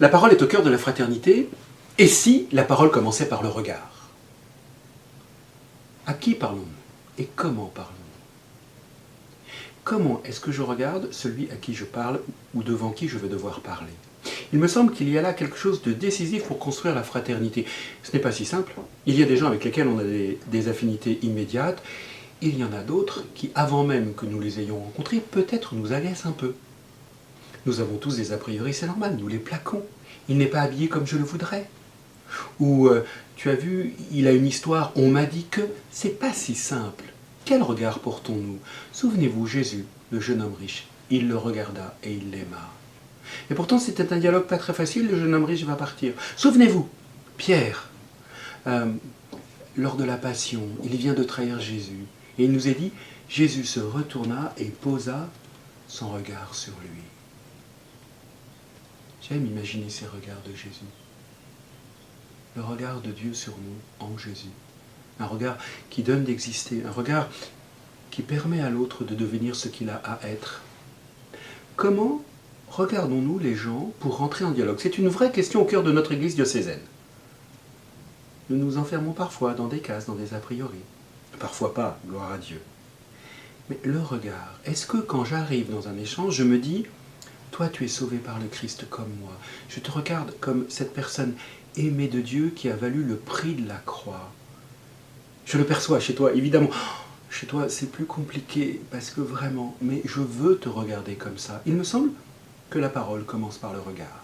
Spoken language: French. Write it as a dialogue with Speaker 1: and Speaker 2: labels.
Speaker 1: La parole est au cœur de la fraternité, et si la parole commençait par le regard? À qui parlons-nous et comment parlons-nous? Comment est-ce que je regarde celui à qui je parle ou devant qui je vais devoir parler? Il me semble qu'il y a là quelque chose de décisif pour construire la fraternité. Ce n'est pas si simple. Il y a des gens avec lesquels on a des affinités immédiates. Il y en a d'autres qui, avant même que nous les ayons rencontrés, peut-être nous agacent un peu. Nous avons tous des a priori, c'est normal, nous les plaquons. Il n'est pas habillé comme je le voudrais. Ou, tu as vu, il a une histoire, on m'a dit que... C'est pas si simple. Quel regard portons-nous? Souvenez-vous, Jésus, le jeune homme riche, il le regarda et il l'aima. Et pourtant, c'était un dialogue pas très facile, le jeune homme riche va partir. Souvenez-vous, Pierre, lors de la Passion, il vient de trahir Jésus. Et il nous est dit, Jésus se retourna et posa son regard sur lui. J'aime imaginer ces regards de Jésus. Le regard de Dieu sur nous, en Jésus. Un regard qui donne d'exister, un regard qui permet à l'autre de devenir ce qu'il a à être. Comment regardons-nous les gens pour rentrer en dialogue? C'est une vraie question au cœur de notre Église diocésaine. Nous nous enfermons parfois dans des cases, dans des a priori. Parfois pas, gloire à Dieu. Mais le regard, est-ce que quand j'arrive dans un échange, je me dis « Toi, tu es sauvé par le Christ comme moi. Je te regarde comme cette personne aimée de Dieu qui a valu le prix de la croix. » Je le perçois chez toi, évidemment. Chez toi, c'est plus compliqué, parce que vraiment, mais je veux te regarder comme ça. Il me semble que la parole commence par le regard.